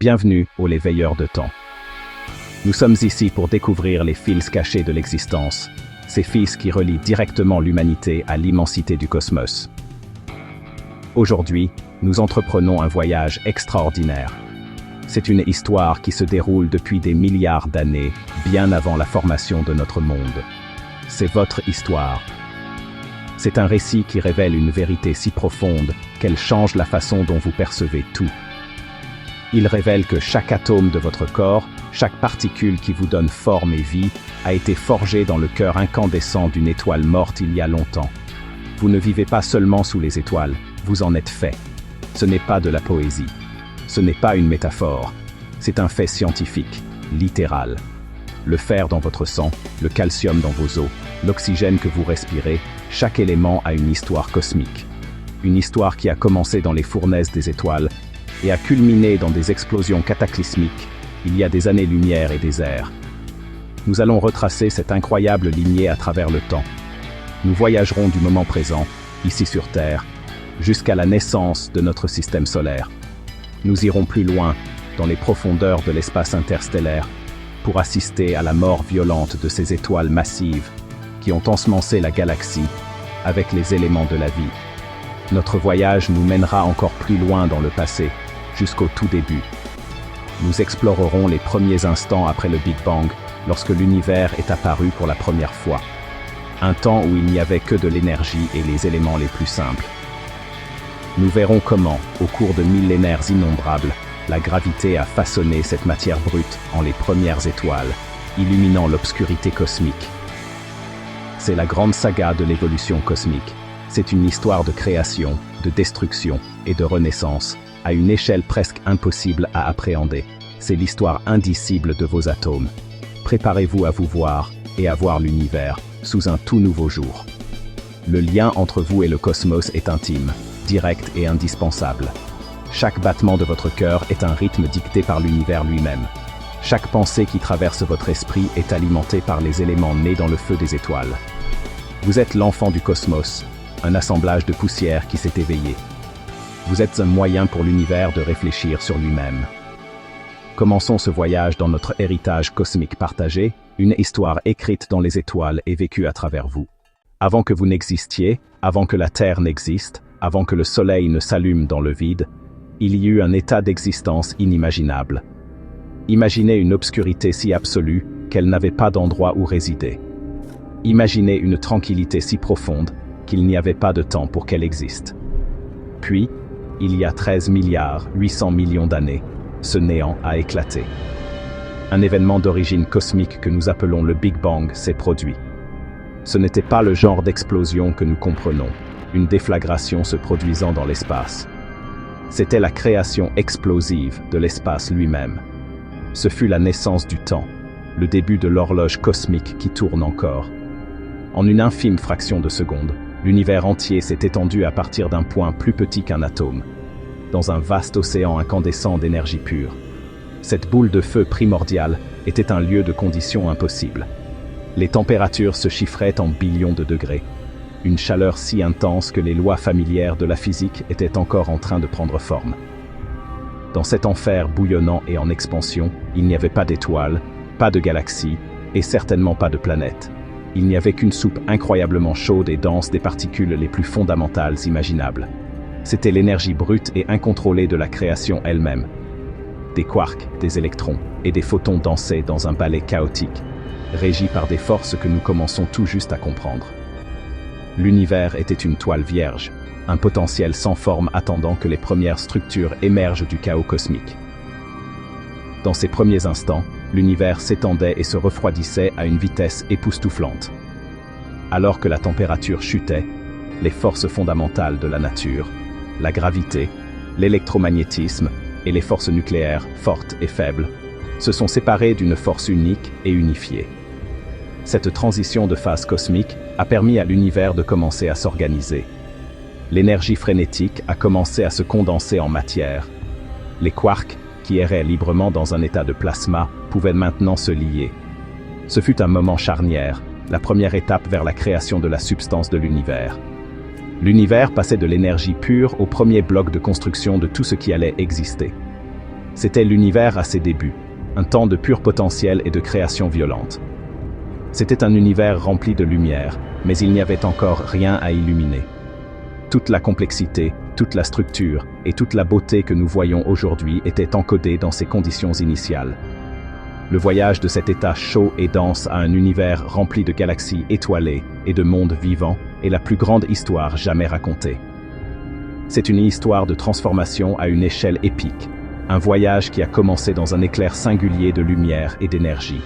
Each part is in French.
Bienvenue aux Les Veilleurs de Temps. Nous sommes ici pour découvrir les fils cachés de l'existence, ces fils qui relient directement l'humanité à l'immensité du cosmos. Aujourd'hui, nous entreprenons un voyage extraordinaire. C'est une histoire qui se déroule depuis des milliards d'années, bien avant la formation de notre monde. C'est votre histoire. C'est un récit qui révèle une vérité si profonde qu'elle change la façon dont vous percevez tout. Il révèle que chaque atome de votre corps, chaque particule qui vous donne forme et vie, a été forgée dans le cœur incandescent d'une étoile morte il y a longtemps. Vous ne vivez pas seulement sous les étoiles, vous en êtes fait. Ce n'est pas de la poésie. Ce n'est pas une métaphore. C'est un fait scientifique, littéral. Le fer dans votre sang, le calcium dans vos os, l'oxygène que vous respirez, chaque élément a une histoire cosmique. Une histoire qui a commencé dans les fournaises des étoiles et a culminé dans des explosions cataclysmiques, il y a des années-lumière et des ères. Nous allons retracer cette incroyable lignée à travers le temps. Nous voyagerons du moment présent, ici sur Terre, jusqu'à la naissance de notre système solaire. Nous irons plus loin, dans les profondeurs de l'espace interstellaire, pour assister à la mort violente de ces étoiles massives qui ont ensemencé la galaxie avec les éléments de la vie. Notre voyage nous mènera encore plus loin dans le passé, jusqu'au tout début. Nous explorerons les premiers instants après le Big Bang, lorsque l'univers est apparu pour la première fois. Un temps où il n'y avait que de l'énergie et les éléments les plus simples. Nous verrons comment, au cours de millénaires innombrables, la gravité a façonné cette matière brute en les premières étoiles, illuminant l'obscurité cosmique. C'est la grande saga de l'évolution cosmique. C'est une histoire de création, de destruction et de renaissance, à une échelle presque impossible à appréhender. C'est l'histoire indicible de vos atomes. Préparez-vous à vous voir et à voir l'univers sous un tout nouveau jour. Le lien entre vous et le cosmos est intime, direct et indispensable. Chaque battement de votre cœur est un rythme dicté par l'univers lui-même. Chaque pensée qui traverse votre esprit est alimentée par les éléments nés dans le feu des étoiles. Vous êtes l'enfant du cosmos, un assemblage de poussière qui s'est éveillé. Vous êtes un moyen pour l'univers de réfléchir sur lui-même. Commençons ce voyage dans notre héritage cosmique partagé, une histoire écrite dans les étoiles et vécue à travers vous. Avant que vous n'existiez, avant que la Terre n'existe, avant que le Soleil ne s'allume dans le vide, il y eut un état d'existence inimaginable. Imaginez une obscurité si absolue qu'elle n'avait pas d'endroit où résider. Imaginez une tranquillité si profonde qu'il n'y avait pas de temps pour qu'elle existe. Puis, il y a 13,8 milliards d'années, ce néant a éclaté. Un événement d'origine cosmique que nous appelons le Big Bang s'est produit. Ce n'était pas le genre d'explosion que nous comprenons, une déflagration se produisant dans l'espace. C'était la création explosive de l'espace lui-même. Ce fut la naissance du temps, le début de l'horloge cosmique qui tourne encore. En une infime fraction de seconde, l'univers entier s'est étendu à partir d'un point plus petit qu'un atome, dans un vaste océan incandescent d'énergie pure. Cette boule de feu primordiale était un lieu de conditions impossibles. Les températures se chiffraient en billions de degrés. Une chaleur si intense que les lois familières de la physique étaient encore en train de prendre forme. Dans cet enfer bouillonnant et en expansion, il n'y avait pas d'étoiles, pas de galaxies et certainement pas de planètes. Il n'y avait qu'une soupe incroyablement chaude et dense des particules les plus fondamentales imaginables. C'était l'énergie brute et incontrôlée de la création elle-même. Des quarks, des électrons et des photons dansaient dans un ballet chaotique, régi par des forces que nous commençons tout juste à comprendre. L'univers était une toile vierge, un potentiel sans forme attendant que les premières structures émergent du chaos cosmique. Dans ces premiers instants, l'univers s'étendait et se refroidissait à une vitesse époustouflante. Alors que la température chutait, les forces fondamentales de la nature, la gravité, l'électromagnétisme et les forces nucléaires, fortes et faibles, se sont séparées d'une force unique et unifiée. Cette transition de phase cosmique a permis à l'univers de commencer à s'organiser. L'énergie frénétique a commencé à se condenser en matière. Les quarks, qui erraient librement dans un état de plasma, pouvaient maintenant se lier. Ce fut un moment charnière, la première étape vers la création de la substance de l'univers. L'univers passait de l'énergie pure au premier bloc de construction de tout ce qui allait exister. C'était l'univers à ses débuts, un temps de pur potentiel et de création violente. C'était un univers rempli de lumière, mais il n'y avait encore rien à illuminer. Toute la complexité, toute la structure et toute la beauté que nous voyons aujourd'hui étaient encodées dans ces conditions initiales. Le voyage de cet état chaud et dense à un univers rempli de galaxies étoilées et de mondes vivants est la plus grande histoire jamais racontée. C'est une histoire de transformation à une échelle épique, un voyage qui a commencé dans un éclair singulier de lumière et d'énergie.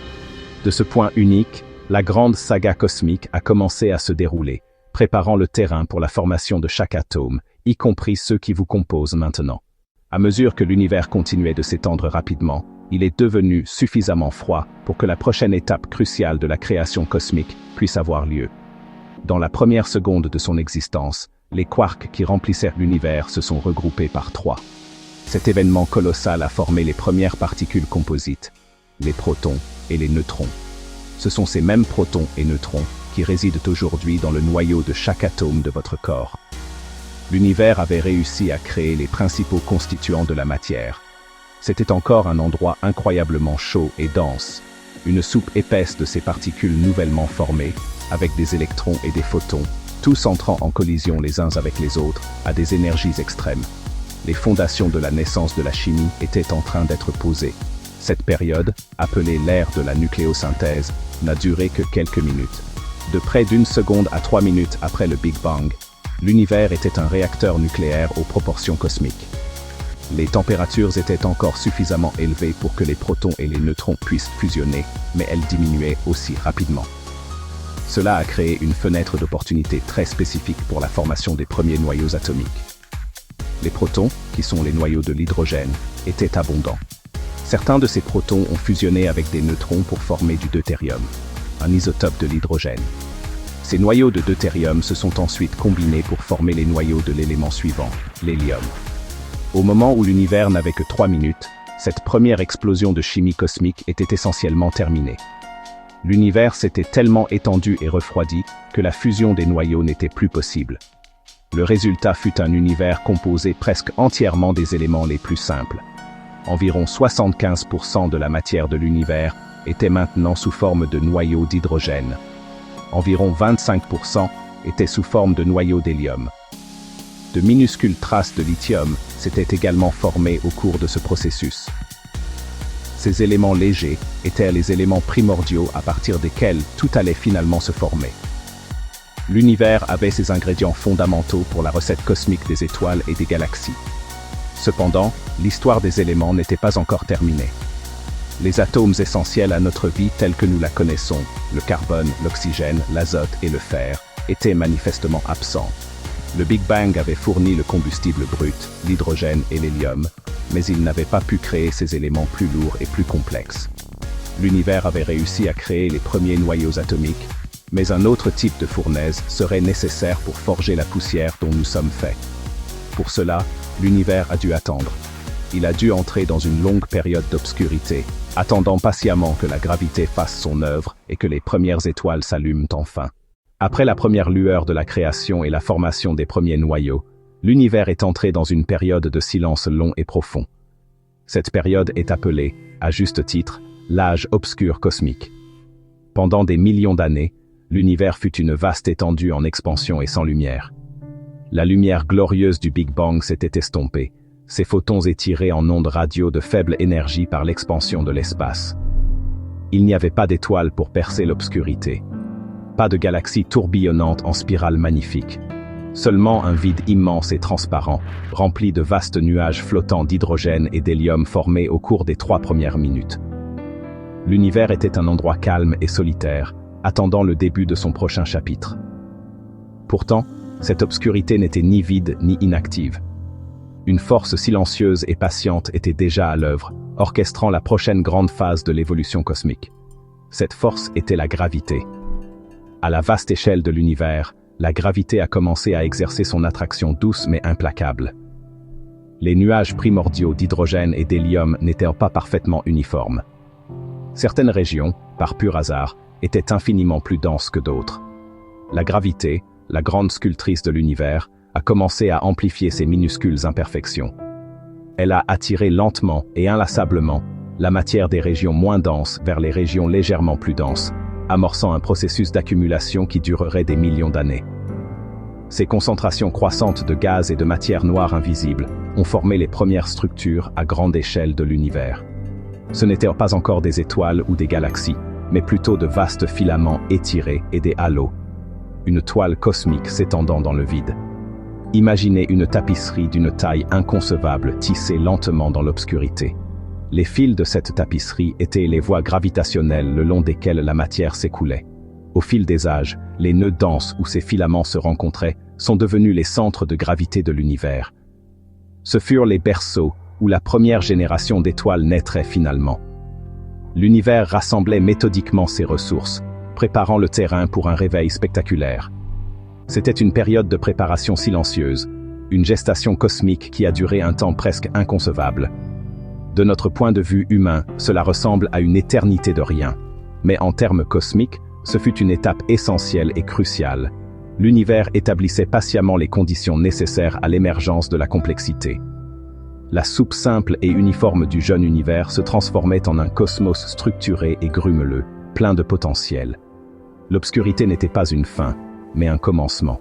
De ce point unique, la grande saga cosmique a commencé à se dérouler, préparant le terrain pour la formation de chaque atome, y compris ceux qui vous composent maintenant. À mesure que l'univers continuait de s'étendre rapidement, il est devenu suffisamment froid pour que la prochaine étape cruciale de la création cosmique puisse avoir lieu. Dans la première seconde de son existence, les quarks qui remplissaient l'univers se sont regroupés par trois. Cet événement colossal a formé les premières particules composites, les protons et les neutrons. Ce sont ces mêmes protons et neutrons qui résident aujourd'hui dans le noyau de chaque atome de votre corps. L'univers avait réussi à créer les principaux constituants de la matière. C'était encore un endroit incroyablement chaud et dense, une soupe épaisse de ces particules nouvellement formées, avec des électrons et des photons, tous entrant en collision les uns avec les autres, à des énergies extrêmes. Les fondations de la naissance de la chimie étaient en train d'être posées. Cette période, appelée l'ère de la nucléosynthèse, n'a duré que quelques minutes. De près d'une seconde à 3 minutes après le Big Bang, l'univers était un réacteur nucléaire aux proportions cosmiques. Les températures étaient encore suffisamment élevées pour que les protons et les neutrons puissent fusionner, mais elles diminuaient aussi rapidement. Cela a créé une fenêtre d'opportunité très spécifique pour la formation des premiers noyaux atomiques. Les protons, qui sont les noyaux de l'hydrogène, étaient abondants. Certains de ces protons ont fusionné avec des neutrons pour former du deutérium, un isotope de l'hydrogène. Ces noyaux de deutérium se sont ensuite combinés pour former les noyaux de l'élément suivant, l'hélium. Au moment où l'univers n'avait que 3 minutes, cette première explosion de chimie cosmique était essentiellement terminée. L'univers s'était tellement étendu et refroidi que la fusion des noyaux n'était plus possible. Le résultat fut un univers composé presque entièrement des éléments les plus simples. Environ 75% de la matière de l'univers était maintenant sous forme de noyaux d'hydrogène. Environ 25% étaient sous forme de noyaux d'hélium. De minuscules traces de lithium s'étaient également formées au cours de ce processus. Ces éléments légers étaient les éléments primordiaux à partir desquels tout allait finalement se former. L'univers avait ses ingrédients fondamentaux pour la recette cosmique des étoiles et des galaxies. Cependant, l'histoire des éléments n'était pas encore terminée. Les atomes essentiels à notre vie tels que nous la connaissons, le carbone, l'oxygène, l'azote et le fer, étaient manifestement absents. Le Big Bang avait fourni le combustible brut, l'hydrogène et l'hélium, mais il n'avait pas pu créer ces éléments plus lourds et plus complexes. L'univers avait réussi à créer les premiers noyaux atomiques, mais un autre type de fournaise serait nécessaire pour forger la poussière dont nous sommes faits. Pour cela, l'univers a dû attendre. Il a dû entrer dans une longue période d'obscurité, attendant patiemment que la gravité fasse son œuvre et que les premières étoiles s'allument enfin. Après la première lueur de la création et la formation des premiers noyaux, l'univers est entré dans une période de silence long et profond. Cette période est appelée, à juste titre, l'âge obscur cosmique. Pendant des millions d'années, l'univers fut une vaste étendue en expansion et sans lumière. La lumière glorieuse du Big Bang s'était estompée, ses photons étirés en ondes radio de faible énergie par l'expansion de l'espace. Il n'y avait pas d'étoiles pour percer l'obscurité. Pas de galaxies tourbillonnantes en spirale magnifique. Seulement un vide immense et transparent, rempli de vastes nuages flottants d'hydrogène et d'hélium formés au cours des 3 premières minutes. L'univers était un endroit calme et solitaire, attendant le début de son prochain chapitre. Pourtant, cette obscurité n'était ni vide ni inactive. Une force silencieuse et patiente était déjà à l'œuvre, orchestrant la prochaine grande phase de l'évolution cosmique. Cette force était la gravité. À la vaste échelle de l'univers, la gravité a commencé à exercer son attraction douce mais implacable. Les nuages primordiaux d'hydrogène et d'hélium n'étaient pas parfaitement uniformes. Certaines régions, par pur hasard, étaient infiniment plus denses que d'autres. La gravité, la grande sculptrice de l'univers, a commencé à amplifier ces minuscules imperfections. Elle a attiré lentement et inlassablement la matière des régions moins denses vers les régions légèrement plus denses, amorçant un processus d'accumulation qui durerait des millions d'années. Ces concentrations croissantes de gaz et de matière noire invisible ont formé les premières structures à grande échelle de l'univers. Ce n'étaient pas encore des étoiles ou des galaxies, mais plutôt de vastes filaments étirés et des halos. Une toile cosmique s'étendant dans le vide. Imaginez une tapisserie d'une taille inconcevable tissée lentement dans l'obscurité. Les fils de cette tapisserie étaient les voies gravitationnelles le long desquelles la matière s'écoulait. Au fil des âges, les nœuds denses où ces filaments se rencontraient sont devenus les centres de gravité de l'univers. Ce furent les berceaux où la première génération d'étoiles naîtrait finalement. L'univers rassemblait méthodiquement ses ressources, préparant le terrain pour un réveil spectaculaire. C'était une période de préparation silencieuse, une gestation cosmique qui a duré un temps presque inconcevable. De notre point de vue humain, cela ressemble à une éternité de rien. Mais en termes cosmiques, ce fut une étape essentielle et cruciale. L'univers établissait patiemment les conditions nécessaires à l'émergence de la complexité. La soupe simple et uniforme du jeune univers se transformait en un cosmos structuré et grumeleux, plein de potentiel. L'obscurité n'était pas une fin, mais un commencement.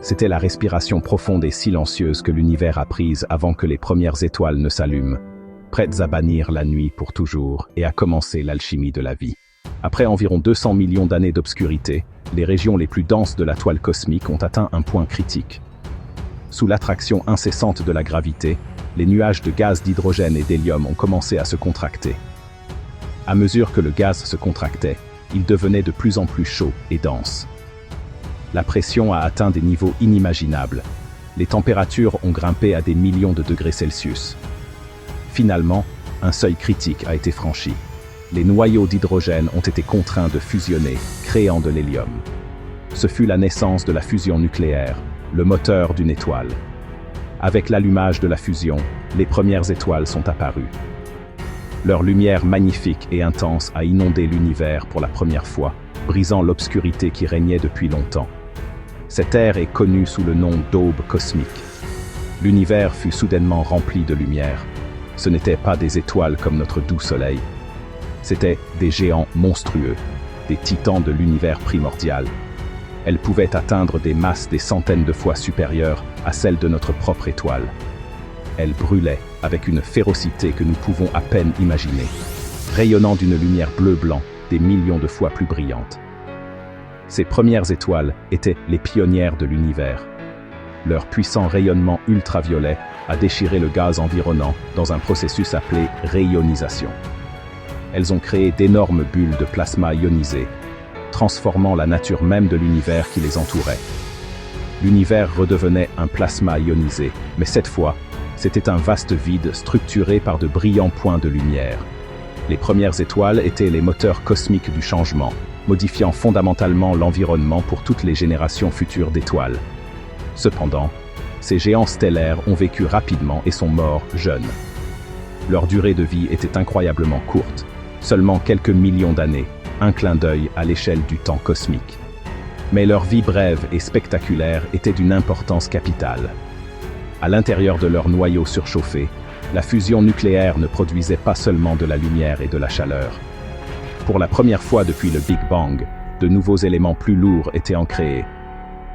C'était la respiration profonde et silencieuse que l'univers a prise avant que les premières étoiles ne s'allument, prêtes à bannir la nuit pour toujours et à commencer l'alchimie de la vie. Après environ 200 millions d'années d'obscurité, les régions les plus denses de la toile cosmique ont atteint un point critique. Sous l'attraction incessante de la gravité, les nuages de gaz d'hydrogène et d'hélium ont commencé à se contracter. À mesure que le gaz se contractait, il devenait de plus en plus chaud et dense. La pression a atteint des niveaux inimaginables. Les températures ont grimpé à des millions de degrés Celsius. Finalement, un seuil critique a été franchi. Les noyaux d'hydrogène ont été contraints de fusionner, créant de l'hélium. Ce fut la naissance de la fusion nucléaire, le moteur d'une étoile. Avec l'allumage de la fusion, les premières étoiles sont apparues. Leur lumière magnifique et intense a inondé l'univers pour la première fois, brisant l'obscurité qui régnait depuis longtemps. Cette ère est connue sous le nom d'aube cosmique. L'univers fut soudainement rempli de lumière. Ce n'étaient pas des étoiles comme notre doux soleil. C'étaient des géants monstrueux, des titans de l'univers primordial. Elles pouvaient atteindre des masses des centaines de fois supérieures à celles de notre propre étoile. Elles brûlaient avec une férocité que nous pouvons à peine imaginer, rayonnant d'une lumière bleu-blanc des millions de fois plus brillante. Ces premières étoiles étaient les pionnières de l'univers. Leur puissant rayonnement ultraviolet a déchiré le gaz environnant dans un processus appelé réionisation. Elles ont créé d'énormes bulles de plasma ionisé, transformant la nature même de l'univers qui les entourait. L'univers redevenait un plasma ionisé, mais cette fois, c'était un vaste vide structuré par de brillants points de lumière. Les premières étoiles étaient les moteurs cosmiques du changement, modifiant fondamentalement l'environnement pour toutes les générations futures d'étoiles. Cependant, ces géants stellaires ont vécu rapidement et sont morts jeunes. Leur durée de vie était incroyablement courte, seulement quelques millions d'années, un clin d'œil à l'échelle du temps cosmique. Mais leur vie brève et spectaculaire était d'une importance capitale. À l'intérieur de leur noyau surchauffé, la fusion nucléaire ne produisait pas seulement de la lumière et de la chaleur. Pour la première fois depuis le Big Bang, de nouveaux éléments plus lourds étaient créés.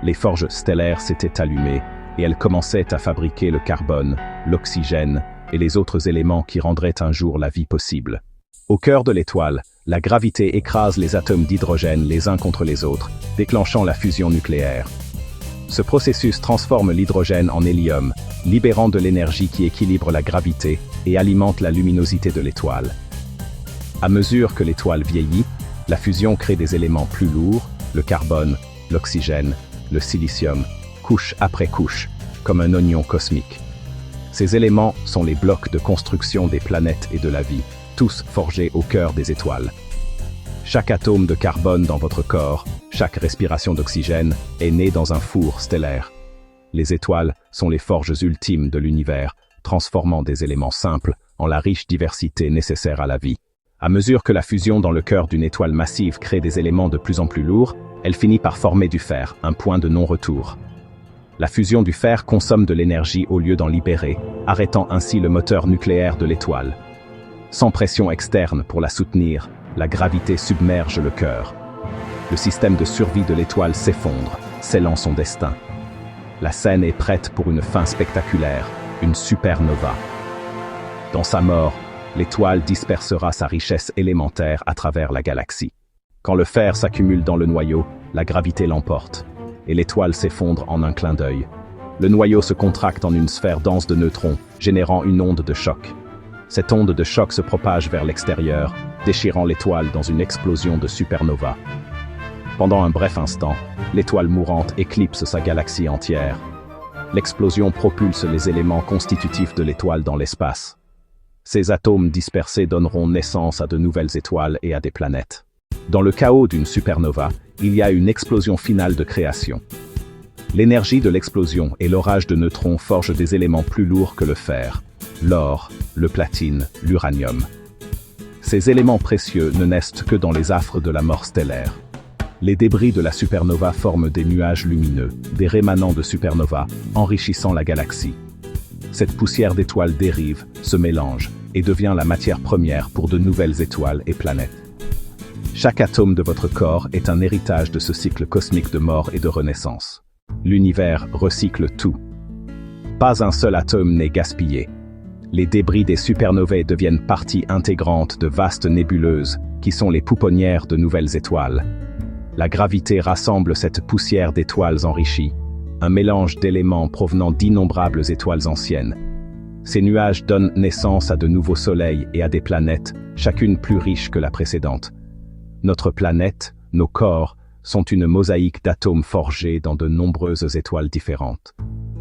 Les forges stellaires s'étaient allumées et elles commençaient à fabriquer le carbone, l'oxygène et les autres éléments qui rendraient un jour la vie possible. Au cœur de l'étoile, la gravité écrase les atomes d'hydrogène les uns contre les autres, déclenchant la fusion nucléaire. Ce processus transforme l'hydrogène en hélium, libérant de l'énergie qui équilibre la gravité et alimente la luminosité de l'étoile. À mesure que l'étoile vieillit, la fusion crée des éléments plus lourds, le carbone, l'oxygène, le silicium, couche après couche, comme un oignon cosmique. Ces éléments sont les blocs de construction des planètes et de la vie, tous forgés au cœur des étoiles. Chaque atome de carbone dans votre corps, chaque respiration d'oxygène est né dans un four stellaire. Les étoiles sont les forges ultimes de l'univers, transformant des éléments simples en la riche diversité nécessaire à la vie. À mesure que la fusion dans le cœur d'une étoile massive crée des éléments de plus en plus lourds, elle finit par former du fer, un point de non-retour. La fusion du fer consomme de l'énergie au lieu d'en libérer, arrêtant ainsi le moteur nucléaire de l'étoile. Sans pression externe pour la soutenir, la gravité submerge le cœur. Le système de survie de l'étoile s'effondre, scellant son destin. La scène est prête pour une fin spectaculaire, une supernova. Dans sa mort, l'étoile dispersera sa richesse élémentaire à travers la galaxie. Quand le fer s'accumule dans le noyau, la gravité l'emporte, et l'étoile s'effondre en un clin d'œil. Le noyau se contracte en une sphère dense de neutrons, générant une onde de choc. Cette onde de choc se propage vers l'extérieur, déchirant l'étoile dans une explosion de supernova. Pendant un bref instant, l'étoile mourante éclipse sa galaxie entière. L'explosion propulse les éléments constitutifs de l'étoile dans l'espace. Ces atomes dispersés donneront naissance à de nouvelles étoiles et à des planètes. Dans le chaos d'une supernova, il y a une explosion finale de création. L'énergie de l'explosion et l'orage de neutrons forgent des éléments plus lourds que le fer, l'or, le platine, l'uranium. Ces éléments précieux ne naissent que dans les affres de la mort stellaire. Les débris de la supernova forment des nuages lumineux, des rémanents de supernova, enrichissant la galaxie. Cette poussière d'étoiles dérive, se mélange, et devient la matière première pour de nouvelles étoiles et planètes. Chaque atome de votre corps est un héritage de ce cycle cosmique de mort et de renaissance. L'univers recycle tout. Pas un seul atome n'est gaspillé. Les débris des supernovae deviennent partie intégrante de vastes nébuleuses, qui sont les pouponnières de nouvelles étoiles. La gravité rassemble cette poussière d'étoiles enrichies, un mélange d'éléments provenant d'innombrables étoiles anciennes. Ces nuages donnent naissance à de nouveaux soleils et à des planètes, chacune plus riche que la précédente. Notre planète, nos corps, sont une mosaïque d'atomes forgés dans de nombreuses étoiles différentes.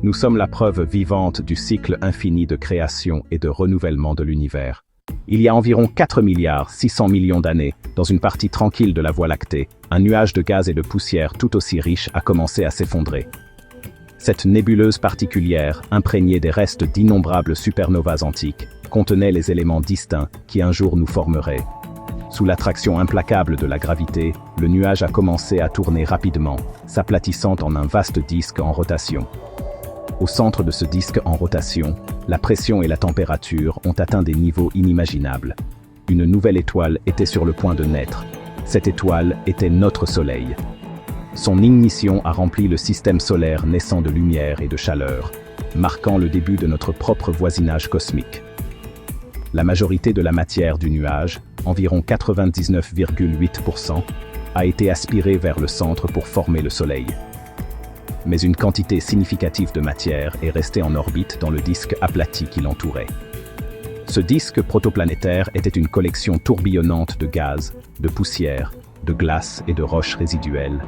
Nous sommes la preuve vivante du cycle infini de création et de renouvellement de l'univers. Il y a environ 4,6 milliards d'années, dans une partie tranquille de la Voie lactée, un nuage de gaz et de poussière tout aussi riche a commencé à s'effondrer. Cette nébuleuse particulière, imprégnée des restes d'innombrables supernovas antiques, contenait les éléments distincts qui un jour nous formeraient. Sous l'attraction implacable de la gravité, le nuage a commencé à tourner rapidement, s'aplatissant en un vaste disque en rotation. Au centre de ce disque en rotation, la pression et la température ont atteint des niveaux inimaginables. Une nouvelle étoile était sur le point de naître. Cette étoile était notre Soleil. Son ignition a rempli le système solaire naissant de lumière et de chaleur, marquant le début de notre propre voisinage cosmique. La majorité de la matière du nuage, environ 99,8%, a été aspirée vers le centre pour former le Soleil. Mais une quantité significative de matière est restée en orbite dans le disque aplati qui l'entourait. Ce disque protoplanétaire était une collection tourbillonnante de gaz, de poussière, de glace et de roches résiduelles.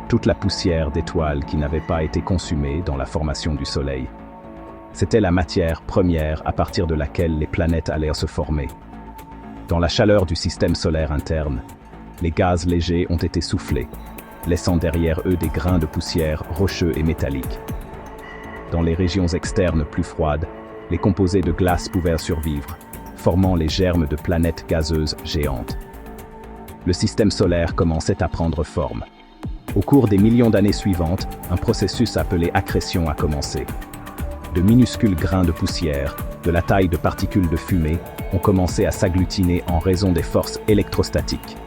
Toute la poussière d'étoiles qui n'avait pas été consumée dans la formation du Soleil. C'était la matière première à partir de laquelle les planètes allaient se former. Dans la chaleur du système solaire interne, les gaz légers ont été soufflés, laissant derrière eux des grains de poussière rocheux et métalliques. Dans les régions externes plus froides, les composés de glace pouvaient survivre, formant les germes de planètes gazeuses géantes. Le système solaire commençait à prendre forme. Au cours des millions d'années suivantes, un processus appelé accrétion a commencé. De minuscules grains de poussière, de la taille de particules de fumée, ont commencé à s'agglutiner en raison des forces électrostatiques.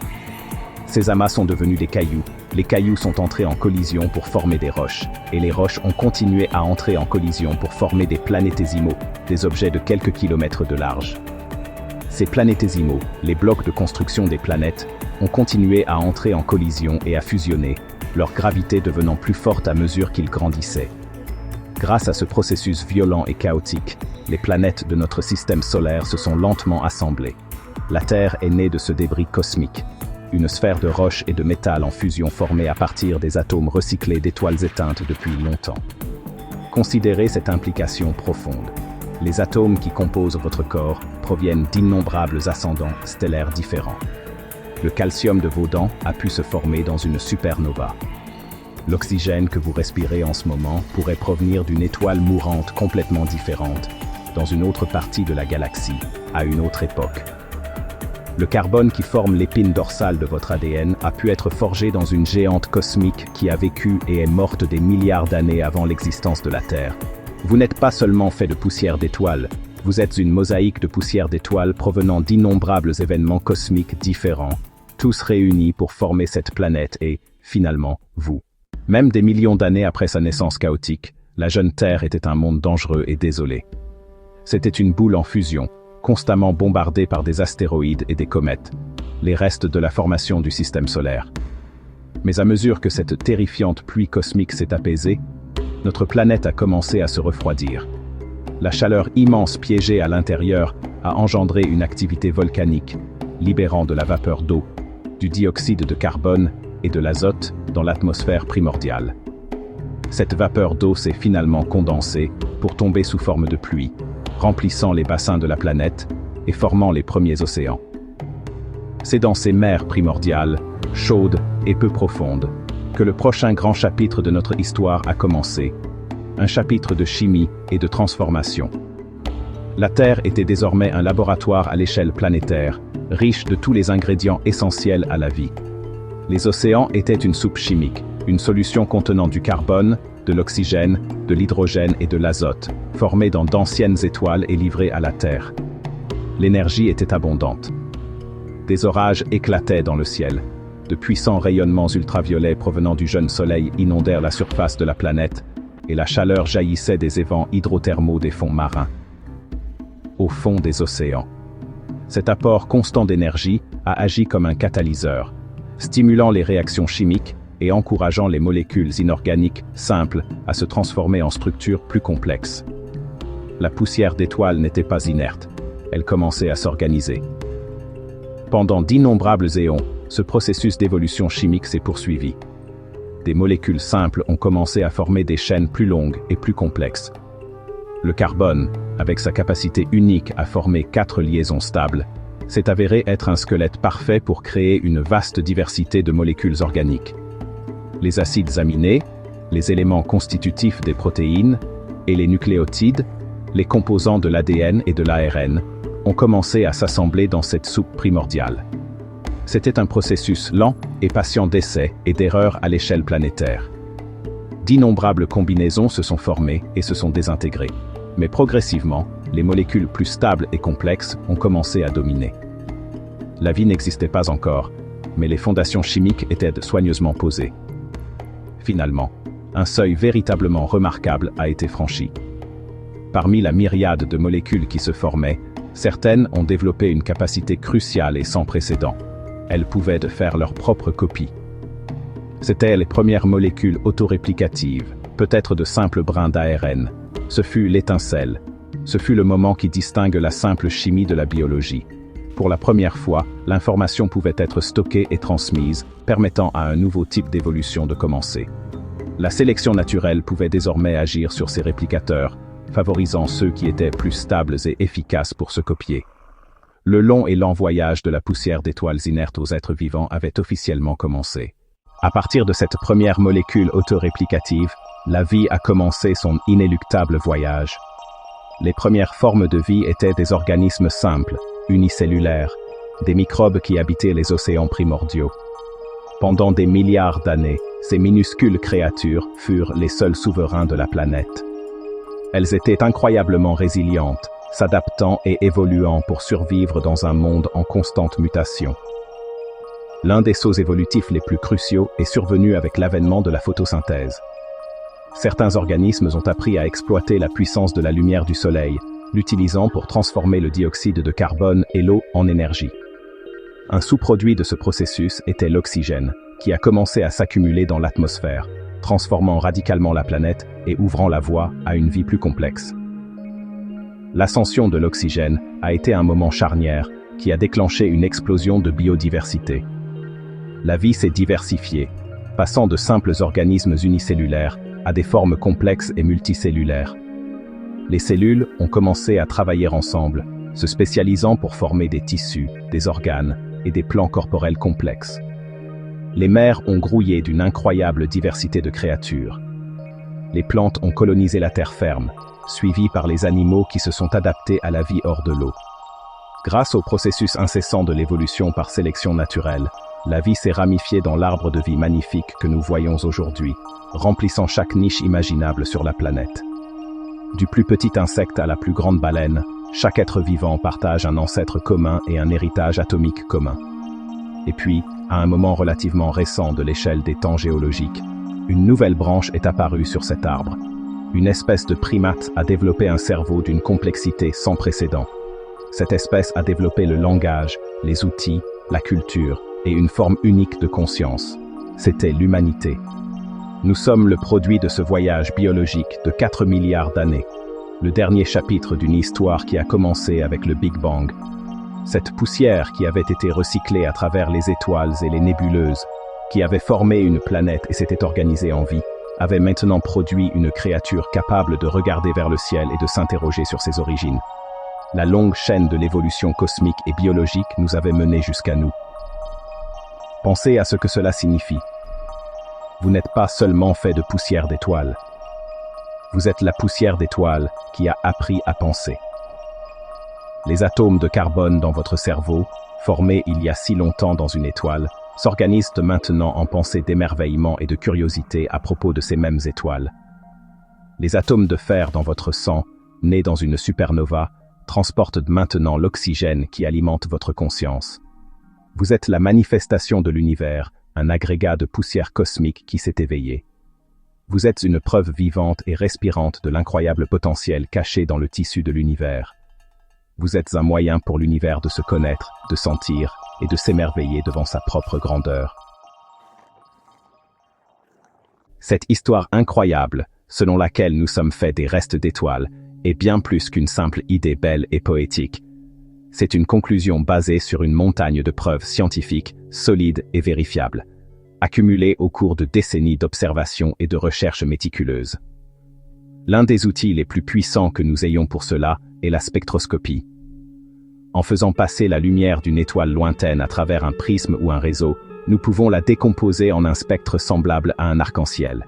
Ces amas sont devenus des cailloux, les cailloux sont entrés en collision pour former des roches, et les roches ont continué à entrer en collision pour former des planétésimaux, des objets de quelques kilomètres de large. Ces planétésimaux, les blocs de construction des planètes, ont continué à entrer en collision et à fusionner, leur gravité devenant plus forte à mesure qu'ils grandissaient. Grâce à ce processus violent et chaotique, les planètes de notre système solaire se sont lentement assemblées. La Terre est née de ce débris cosmique, une sphère de roche et de métal en fusion formée à partir des atomes recyclés d'étoiles éteintes depuis longtemps. Considérez cette implication profonde. Les atomes qui composent votre corps proviennent d'innombrables ascendants stellaires différents. Le calcium de vos dents a pu se former dans une supernova. L'oxygène que vous respirez en ce moment pourrait provenir d'une étoile mourante complètement différente, dans une autre partie de la galaxie, à une autre époque. Le carbone qui forme l'épine dorsale de votre ADN a pu être forgé dans une géante cosmique qui a vécu et est morte des milliards d'années avant l'existence de la Terre. Vous n'êtes pas seulement fait de poussière d'étoiles, vous êtes une mosaïque de poussière d'étoiles provenant d'innombrables événements cosmiques différents, tous réunis pour former cette planète et, finalement, vous. Même des millions d'années après sa naissance chaotique, la jeune Terre était un monde dangereux et désolé. C'était une boule en fusion, constamment bombardée par des astéroïdes et des comètes, les restes de la formation du système solaire. Mais à mesure que cette terrifiante pluie cosmique s'est apaisée, notre planète a commencé à se refroidir. La chaleur immense piégée à l'intérieur a engendré une activité volcanique, libérant de la vapeur d'eau, du dioxyde de carbone et de l'azote dans l'atmosphère primordiale. Cette vapeur d'eau s'est finalement condensée pour tomber sous forme de pluie, remplissant les bassins de la planète et formant les premiers océans. C'est dans ces mers primordiales, chaudes et peu profondes, que le prochain grand chapitre de notre histoire a commencé, un chapitre de chimie et de transformation. La Terre était désormais un laboratoire à l'échelle planétaire, riche de tous les ingrédients essentiels à la vie. Les océans étaient une soupe chimique, une solution contenant du carbone, de l'oxygène, de l'hydrogène et de l'azote, formés dans d'anciennes étoiles et livrés à la Terre. L'énergie était abondante. Des orages éclataient dans le ciel. De puissants rayonnements ultraviolets provenant du jeune soleil inondèrent la surface de la planète, et la chaleur jaillissait des évents hydrothermaux des fonds marins. Au fond des océans. Cet apport constant d'énergie a agi comme un catalyseur, stimulant les réactions chimiques et encourageant les molécules inorganiques simples à se transformer en structures plus complexes. La poussière d'étoiles n'était pas inerte, elle commençait à s'organiser. Pendant d'innombrables éons, ce processus d'évolution chimique s'est poursuivi. Des molécules simples ont commencé à former des chaînes plus longues et plus complexes. Le carbone, avec sa capacité unique à former 4 liaisons stables, s'est avéré être un squelette parfait pour créer une vaste diversité de molécules organiques. Les acides aminés, les éléments constitutifs des protéines et les nucléotides, les composants de l'ADN et de l'ARN, ont commencé à s'assembler dans cette soupe primordiale. C'était un processus lent et patient d'essais et d'erreurs à l'échelle planétaire. D'innombrables combinaisons se sont formées et se sont désintégrées. Mais progressivement, les molécules plus stables et complexes ont commencé à dominer. La vie n'existait pas encore, mais les fondations chimiques étaient soigneusement posées. Finalement, un seuil véritablement remarquable a été franchi. Parmi la myriade de molécules qui se formaient, certaines ont développé une capacité cruciale et sans précédent. Elles pouvaient faire leur propre copie. C'étaient les premières molécules autoréplicatives, peut-être de simples brins d'ARN. Ce fut l'étincelle. Ce fut le moment qui distingue la simple chimie de la biologie. Pour la première fois, l'information pouvait être stockée et transmise, permettant à un nouveau type d'évolution de commencer. La sélection naturelle pouvait désormais agir sur ces réplicateurs, favorisant ceux qui étaient plus stables et efficaces pour se copier. Le long et lent voyage de la poussière d'étoiles inertes aux êtres vivants avait officiellement commencé. À partir de cette première molécule autoréplicative, la vie a commencé son inéluctable voyage. Les premières formes de vie étaient des organismes simples, unicellulaires, des microbes qui habitaient les océans primordiaux. Pendant des milliards d'années, ces minuscules créatures furent les seuls souverains de la planète. Elles étaient incroyablement résilientes, s'adaptant et évoluant pour survivre dans un monde en constante mutation. L'un des sauts évolutifs les plus cruciaux est survenu avec l'avènement de la photosynthèse. Certains organismes ont appris à exploiter la puissance de la lumière du soleil, l'utilisant pour transformer le dioxyde de carbone et l'eau en énergie. Un sous-produit de ce processus était l'oxygène, qui a commencé à s'accumuler dans l'atmosphère, transformant radicalement la planète et ouvrant la voie à une vie plus complexe. L'ascension de l'oxygène a été un moment charnière qui a déclenché une explosion de biodiversité. La vie s'est diversifiée, passant de simples organismes unicellulaires à des formes complexes et multicellulaires. Les cellules ont commencé à travailler ensemble, se spécialisant pour former des tissus, des organes et des plans corporels complexes. Les mers ont grouillé d'une incroyable diversité de créatures. Les plantes ont colonisé la terre ferme, suivies par les animaux qui se sont adaptés à la vie hors de l'eau. Grâce au processus incessant de l'évolution par sélection naturelle, la vie s'est ramifiée dans l'arbre de vie magnifique que nous voyons aujourd'hui, remplissant chaque niche imaginable sur la planète. Du plus petit insecte à la plus grande baleine, chaque être vivant partage un ancêtre commun et un héritage atomique commun. Et puis, à un moment relativement récent de l'échelle des temps géologiques, une nouvelle branche est apparue sur cet arbre. Une espèce de primate a développé un cerveau d'une complexité sans précédent. Cette espèce a développé le langage, les outils, la culture et une forme unique de conscience. C'était l'humanité. Nous sommes le produit de ce voyage biologique de 4 milliards d'années, le dernier chapitre d'une histoire qui a commencé avec le Big Bang. Cette poussière qui avait été recyclée à travers les étoiles et les nébuleuses, qui avait formé une planète et s'était organisée en vie, avait maintenant produit une créature capable de regarder vers le ciel et de s'interroger sur ses origines. La longue chaîne de l'évolution cosmique et biologique nous avait menés jusqu'à nous. Pensez à ce que cela signifie. Vous n'êtes pas seulement fait de poussière d'étoiles. Vous êtes la poussière d'étoiles qui a appris à penser. Les atomes de carbone dans votre cerveau, formés il y a si longtemps dans une étoile, s'organisent maintenant en pensées d'émerveillement et de curiosité à propos de ces mêmes étoiles. Les atomes de fer dans votre sang, nés dans une supernova, transportent maintenant l'oxygène qui alimente votre conscience. Vous êtes la manifestation de l'univers, un agrégat de poussière cosmique qui s'est éveillé. Vous êtes une preuve vivante et respirante de l'incroyable potentiel caché dans le tissu de l'univers. Vous êtes un moyen pour l'univers de se connaître, de sentir et de s'émerveiller devant sa propre grandeur. Cette histoire incroyable, selon laquelle nous sommes faits des restes d'étoiles, est bien plus qu'une simple idée belle et poétique. C'est une conclusion basée sur une montagne de preuves scientifiques, solides et vérifiables, accumulées au cours de décennies d'observations et de recherches méticuleuses. L'un des outils les plus puissants que nous ayons pour cela est la spectroscopie. En faisant passer la lumière d'une étoile lointaine à travers un prisme ou un réseau, nous pouvons la décomposer en un spectre semblable à un arc-en-ciel.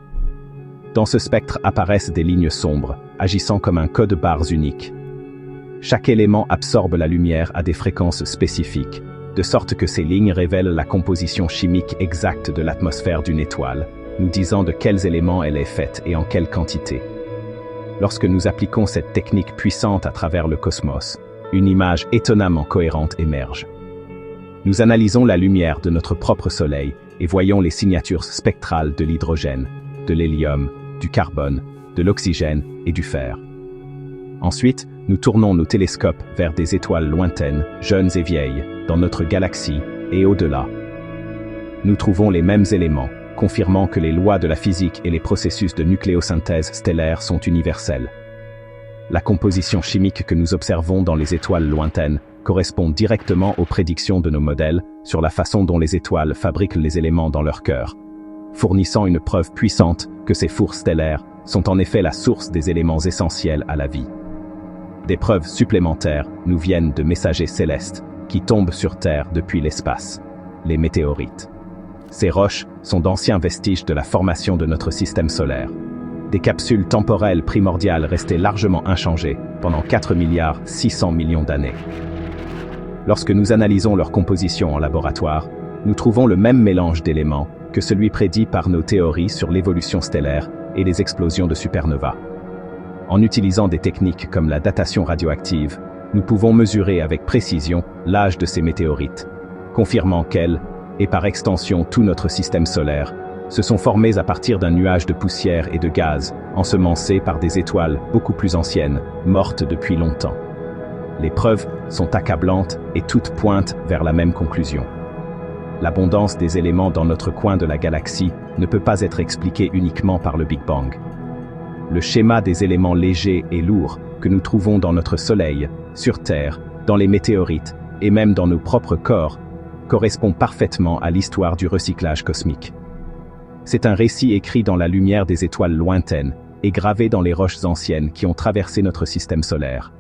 Dans ce spectre apparaissent des lignes sombres, agissant comme un code barres unique. Chaque élément absorbe la lumière à des fréquences spécifiques, de sorte que ces lignes révèlent la composition chimique exacte de l'atmosphère d'une étoile, nous disant de quels éléments elle est faite et en quelle quantité. Lorsque nous appliquons cette technique puissante à travers le cosmos, une image étonnamment cohérente émerge. Nous analysons la lumière de notre propre Soleil et voyons les signatures spectrales de l'hydrogène, de l'hélium, du carbone, de l'oxygène et du fer. Ensuite, nous tournons nos télescopes vers des étoiles lointaines, jeunes et vieilles, dans notre galaxie et au-delà. Nous trouvons les mêmes éléments, confirmant que les lois de la physique et les processus de nucléosynthèse stellaire sont universels. La composition chimique que nous observons dans les étoiles lointaines correspond directement aux prédictions de nos modèles sur la façon dont les étoiles fabriquent les éléments dans leur cœur, fournissant une preuve puissante que ces fours stellaires sont en effet la source des éléments essentiels à la vie. Des preuves supplémentaires nous viennent de messagers célestes qui tombent sur Terre depuis l'espace, les météorites. Ces roches sont d'anciens vestiges de la formation de notre système solaire. Des capsules temporelles primordiales restées largement inchangées pendant 4 milliards 600 millions d'années. Lorsque nous analysons leur composition en laboratoire, nous trouvons le même mélange d'éléments que celui prédit par nos théories sur l'évolution stellaire et les explosions de supernovas. En utilisant des techniques comme la datation radioactive, nous pouvons mesurer avec précision l'âge de ces météorites, confirmant qu'elles, et par extension tout notre système solaire, se sont formées à partir d'un nuage de poussière et de gaz, ensemencés par des étoiles beaucoup plus anciennes, mortes depuis longtemps. Les preuves sont accablantes et toutes pointent vers la même conclusion. L'abondance des éléments dans notre coin de la galaxie ne peut pas être expliquée uniquement par le Big Bang. Le schéma des éléments légers et lourds que nous trouvons dans notre Soleil, sur Terre, dans les météorites et même dans nos propres corps, correspond parfaitement à l'histoire du recyclage cosmique. C'est un récit écrit dans la lumière des étoiles lointaines et gravé dans les roches anciennes qui ont traversé notre système solaire.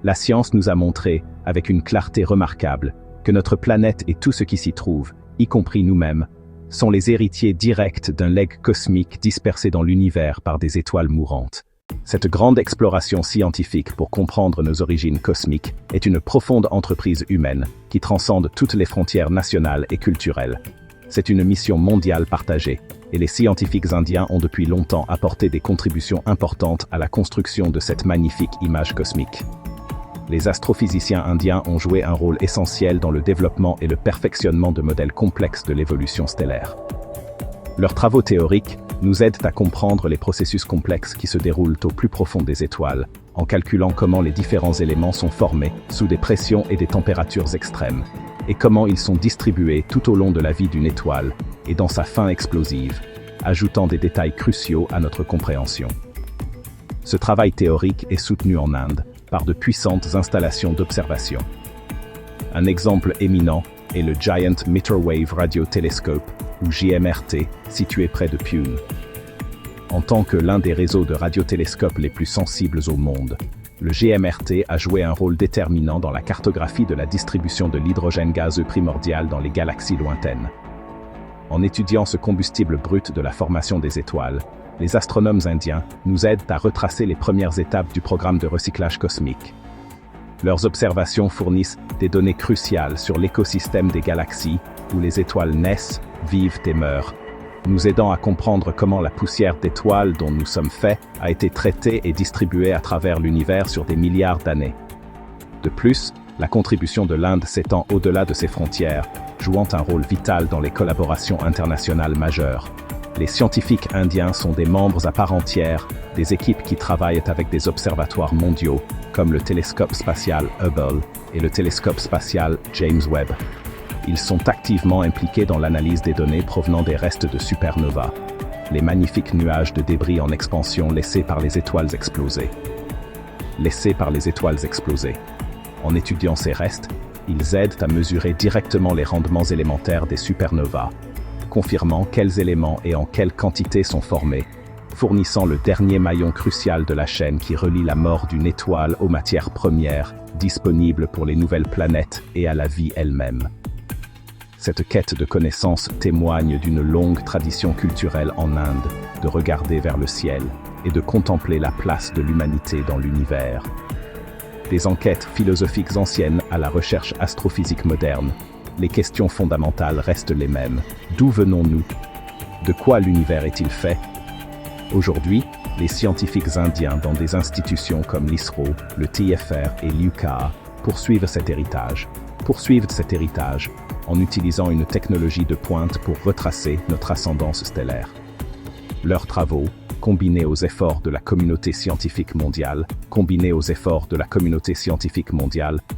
La science nous a montré, avec une clarté remarquable, que notre planète et tout ce qui s'y trouve, y compris nous-mêmes, sont les héritiers directs d'un legs cosmique dispersé dans l'univers par des étoiles mourantes. Cette grande exploration scientifique pour comprendre nos origines cosmiques est une profonde entreprise humaine qui transcende toutes les frontières nationales et culturelles. C'est une mission mondiale partagée, et les scientifiques indiens ont depuis longtemps apporté des contributions importantes à la construction de cette magnifique image cosmique. Les astrophysiciens indiens ont joué un rôle essentiel dans le développement et le perfectionnement de modèles complexes de l'évolution stellaire. Leurs travaux théoriques nous aident à comprendre les processus complexes qui se déroulent au plus profond des étoiles, en calculant comment les différents éléments sont formés sous des pressions et des températures extrêmes, et comment ils sont distribués tout au long de la vie d'une étoile et dans sa fin explosive, ajoutant des détails cruciaux à notre compréhension. Ce travail théorique est soutenu en Inde par de puissantes installations d'observation. Un exemple éminent est le Giant Microwave Radio Telescope, ou JMRT, situé près de Pune. En tant que l'un des réseaux de radiotélescopes les plus sensibles au monde, le GMRT a joué un rôle déterminant dans la cartographie de la distribution de l'hydrogène gazeux primordial dans les galaxies lointaines. En étudiant ce combustible brut de la formation des étoiles, les astronomes indiens nous aident à retracer les premières étapes du programme de recyclage cosmique. Leurs observations fournissent des données cruciales sur l'écosystème des galaxies où les étoiles naissent, vivent et meurent, nous aidant à comprendre comment la poussière d'étoiles dont nous sommes faits a été traitée et distribuée à travers l'univers sur des milliards d'années. De plus, la contribution de l'Inde s'étend au-delà de ses frontières, jouant un rôle vital dans les collaborations internationales majeures. Les scientifiques indiens sont des membres à part entière des équipes qui travaillent avec des observatoires mondiaux, comme le télescope spatial Hubble et le télescope spatial James Webb. Ils sont activement impliqués dans l'analyse des données provenant des restes de supernovas, les magnifiques nuages de débris en expansion laissés par les étoiles explosées. En étudiant ces restes, ils aident à mesurer directement les rendements élémentaires des supernovas, confirmant quels éléments et en quelle quantité sont formés, fournissant le dernier maillon crucial de la chaîne qui relie la mort d'une étoile aux matières premières disponibles pour les nouvelles planètes et à la vie elle-même. Cette quête de connaissances témoigne d'une longue tradition culturelle en Inde, de regarder vers le ciel et de contempler la place de l'humanité dans l'univers. Des enquêtes philosophiques anciennes à la recherche astrophysique moderne, les questions fondamentales restent les mêmes. D'où venons-nous? De quoi l'univers est-il fait? Aujourd'hui, les scientifiques indiens dans des institutions comme l'ISRO, le TFR et l'UCAA poursuivent cet héritage en utilisant une technologie de pointe pour retracer notre ascendance stellaire. Leurs travaux, combinés aux efforts de la communauté scientifique mondiale,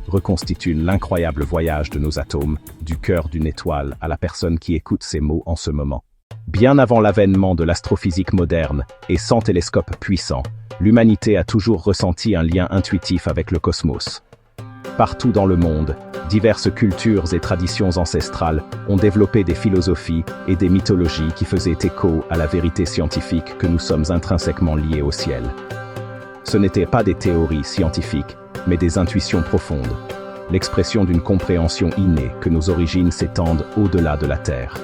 reconstituent l'incroyable voyage de nos atomes, du cœur d'une étoile à la personne qui écoute ces mots en ce moment. Bien avant l'avènement de l'astrophysique moderne, et sans télescope puissant, l'humanité a toujours ressenti un lien intuitif avec le cosmos. Partout dans le monde, diverses cultures et traditions ancestrales ont développé des philosophies et des mythologies qui faisaient écho à la vérité scientifique que nous sommes intrinsèquement liés au ciel. Ce n'étaient pas des théories scientifiques, mais des intuitions profondes, l'expression d'une compréhension innée que nos origines s'étendent au-delà de la Terre.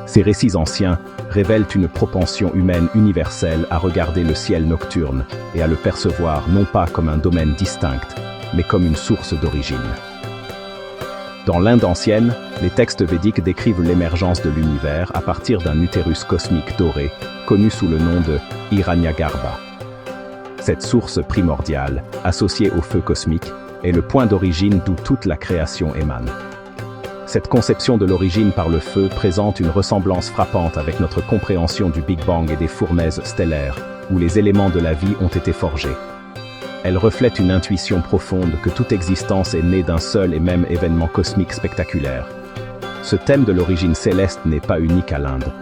Ces récits anciens révèlent une propension humaine universelle à regarder le ciel nocturne et à le percevoir non pas comme un domaine distinct, mais comme une source d'origine. Dans l'Inde ancienne, les textes védiques décrivent l'émergence de l'univers à partir d'un utérus cosmique doré, connu sous le nom de Hiranyagarbha. Cette source primordiale, associée au feu cosmique, est le point d'origine d'où toute la création émane. Cette conception de l'origine par le feu présente une ressemblance frappante avec notre compréhension du Big Bang et des fournaises stellaires, où les éléments de la vie ont été forgés. Elle reflète une intuition profonde que toute existence est née d'un seul et même événement cosmique spectaculaire. Ce thème de l'origine céleste n'est pas unique à l'Inde.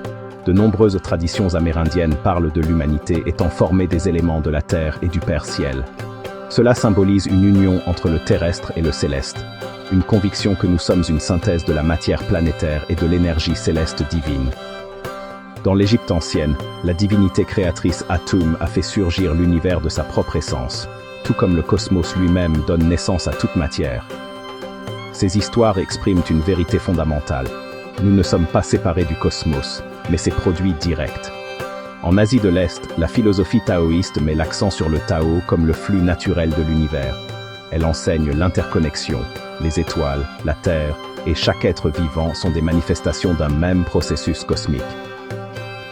De nombreuses traditions amérindiennes parlent de l'humanité étant formée des éléments de la terre et du Père Ciel. Cela symbolise une union entre le terrestre et le céleste, une conviction que nous sommes une synthèse de la matière planétaire et de l'énergie céleste divine. Dans l'Égypte ancienne, la divinité créatrice Atum a fait surgir l'univers de sa propre essence, tout comme le cosmos lui-même donne naissance à toute matière. Ces histoires expriment une vérité fondamentale. Nous ne sommes pas séparés du cosmos, mais ses produits directs. En Asie de l'Est, la philosophie taoïste met l'accent sur le Tao comme le flux naturel de l'univers. Elle enseigne l'interconnexion, les étoiles, la Terre et chaque être vivant sont des manifestations d'un même processus cosmique.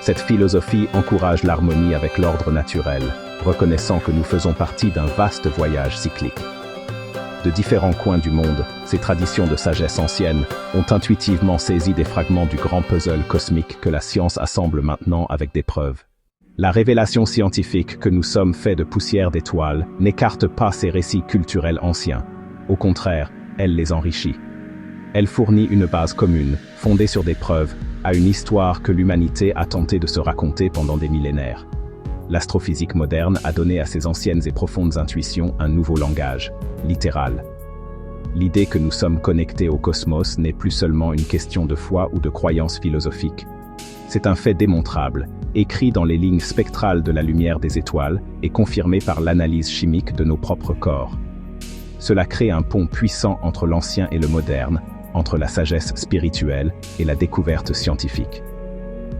Cette philosophie encourage l'harmonie avec l'ordre naturel, reconnaissant que nous faisons partie d'un vaste voyage cyclique. De différents coins du monde, ces traditions de sagesse ancienne ont intuitivement saisi des fragments du grand puzzle cosmique que la science assemble maintenant avec des preuves. La révélation scientifique que nous sommes faits de poussière d'étoiles n'écarte pas ces récits culturels anciens. Au contraire, elle les enrichit. Elle fournit une base commune, fondée sur des preuves, à une histoire que l'humanité a tenté de se raconter pendant des millénaires. L'astrophysique moderne a donné à ces anciennes et profondes intuitions un nouveau langage, littéral. L'idée que nous sommes connectés au cosmos n'est plus seulement une question de foi ou de croyance philosophique. C'est un fait démontrable, écrit dans les lignes spectrales de la lumière des étoiles et confirmé par l'analyse chimique de nos propres corps. Cela crée un pont puissant entre l'ancien et le moderne, entre la sagesse spirituelle et la découverte scientifique.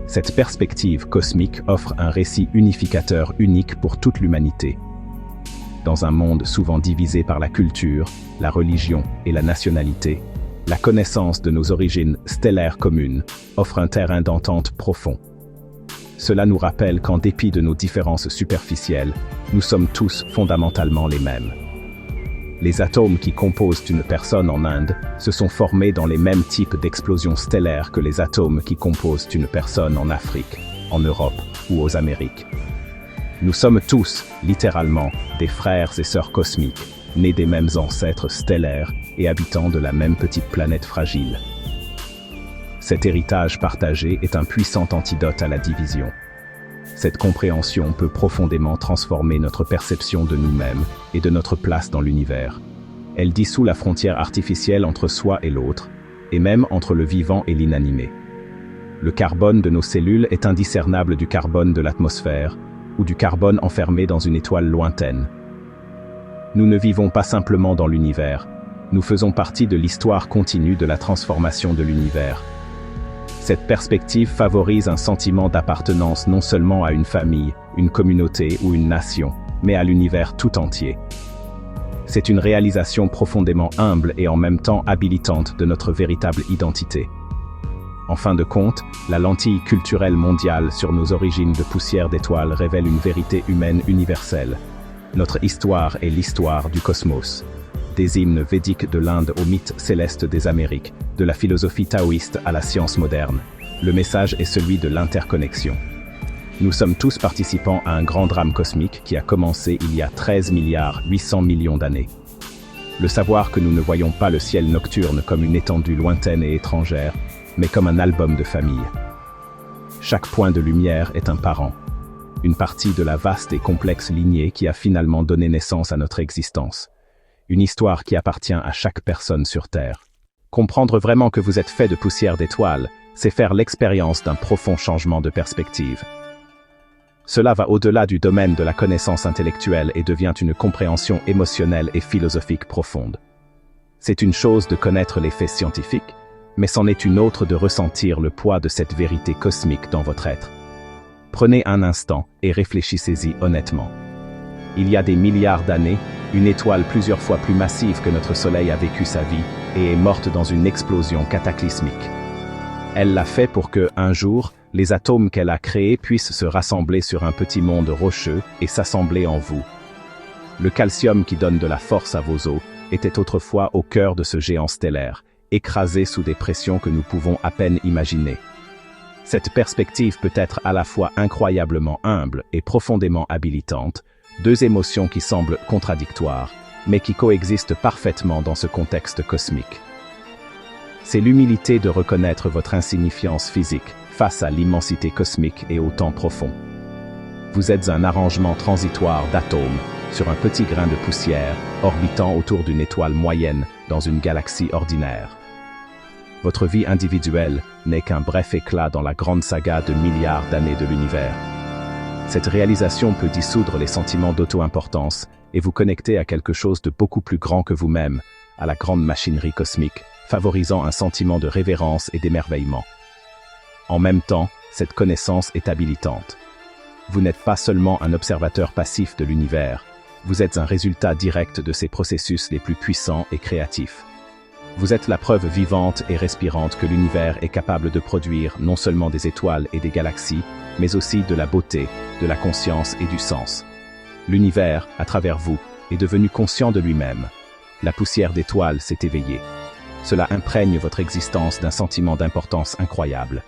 Cette perspective cosmique offre un récit unificateur unique pour toute l'humanité. Dans un monde souvent divisé par la culture, la religion et la nationalité, la connaissance de nos origines stellaires communes offre un terrain d'entente profond. Cela nous rappelle qu'en dépit de nos différences superficielles, nous sommes tous fondamentalement les mêmes. Les atomes qui composent une personne en Inde se sont formés dans les mêmes types d'explosions stellaires que les atomes qui composent une personne en Afrique, en Europe ou aux Amériques. Nous sommes tous, littéralement, des frères et sœurs cosmiques, nés des mêmes ancêtres stellaires et habitants de la même petite planète fragile. Cet héritage partagé est un puissant antidote à la division. Cette compréhension peut profondément transformer notre perception de nous-mêmes et de notre place dans l'univers. Elle dissout la frontière artificielle entre soi et l'autre, et même entre le vivant et l'inanimé. Le carbone de nos cellules est indiscernable du carbone de l'atmosphère, ou du carbone enfermé dans une étoile lointaine. Nous ne vivons pas simplement dans l'univers, nous faisons partie de l'histoire continue de la transformation de l'univers. Cette perspective favorise un sentiment d'appartenance non seulement à une famille, une communauté ou une nation, mais à l'univers tout entier. C'est une réalisation profondément humble et en même temps habilitante de notre véritable identité. En fin de compte, la lentille culturelle mondiale sur nos origines de poussière d'étoiles révèle une vérité humaine universelle. Notre histoire est l'histoire du cosmos. Des hymnes védiques de l'Inde aux mythes célestes des Amériques, de la philosophie taoïste à la science moderne. Le message est celui de l'interconnexion. Nous sommes tous participants à un grand drame cosmique qui a commencé il y a 13,8 milliards d'années. Le savoir que nous ne voyons pas le ciel nocturne comme une étendue lointaine et étrangère, mais comme un album de famille. Chaque point de lumière est un parent, une partie de la vaste et complexe lignée qui a finalement donné naissance à notre existence. Une histoire qui appartient à chaque personne sur Terre. Comprendre vraiment que vous êtes fait de poussière d'étoiles, c'est faire l'expérience d'un profond changement de perspective. Cela va au-delà du domaine de la connaissance intellectuelle et devient une compréhension émotionnelle et philosophique profonde. C'est une chose de connaître les faits scientifiques, mais c'en est une autre de ressentir le poids de cette vérité cosmique dans votre être. Prenez un instant et réfléchissez-y honnêtement. Il y a des milliards d'années, une étoile plusieurs fois plus massive que notre Soleil a vécu sa vie et est morte dans une explosion cataclysmique. Elle l'a fait pour que, un jour, les atomes qu'elle a créés puissent se rassembler sur un petit monde rocheux et s'assembler en vous. Le calcium qui donne de la force à vos os était autrefois au cœur de ce géant stellaire, écrasé sous des pressions que nous pouvons à peine imaginer. Cette perspective peut être à la fois incroyablement humble et profondément habilitante, deux émotions qui semblent contradictoires, mais qui coexistent parfaitement dans ce contexte cosmique. C'est l'humilité de reconnaître votre insignifiance physique face à l'immensité cosmique et au temps profond. Vous êtes un arrangement transitoire d'atomes sur un petit grain de poussière orbitant autour d'une étoile moyenne dans une galaxie ordinaire. Votre vie individuelle n'est qu'un bref éclat dans la grande saga de milliards d'années de l'univers. Cette réalisation peut dissoudre les sentiments d'auto-importance et vous connecter à quelque chose de beaucoup plus grand que vous-même, à la grande machinerie cosmique, favorisant un sentiment de révérence et d'émerveillement. En même temps, cette connaissance est habilitante. Vous n'êtes pas seulement un observateur passif de l'univers, vous êtes un résultat direct de ses processus les plus puissants et créatifs. Vous êtes la preuve vivante et respirante que l'univers est capable de produire non seulement des étoiles et des galaxies, mais aussi de la beauté, de la conscience et du sens. L'univers, à travers vous, est devenu conscient de lui-même. La poussière d'étoiles s'est éveillée. Cela imprègne votre existence d'un sentiment d'importance incroyable.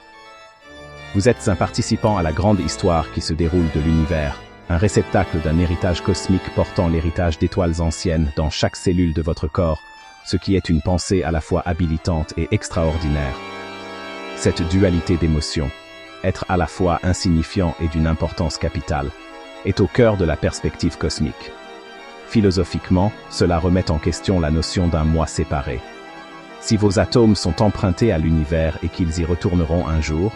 Vous êtes un participant à la grande histoire qui se déroule de l'univers, un réceptacle d'un héritage cosmique portant l'héritage d'étoiles anciennes dans chaque cellule de votre corps, ce qui est une pensée à la fois habilitante et extraordinaire. Cette dualité d'émotions, être à la fois insignifiant et d'une importance capitale, est au cœur de la perspective cosmique. Philosophiquement, cela remet en question la notion d'un moi séparé. Si vos atomes sont empruntés à l'univers et qu'ils y retourneront un jour,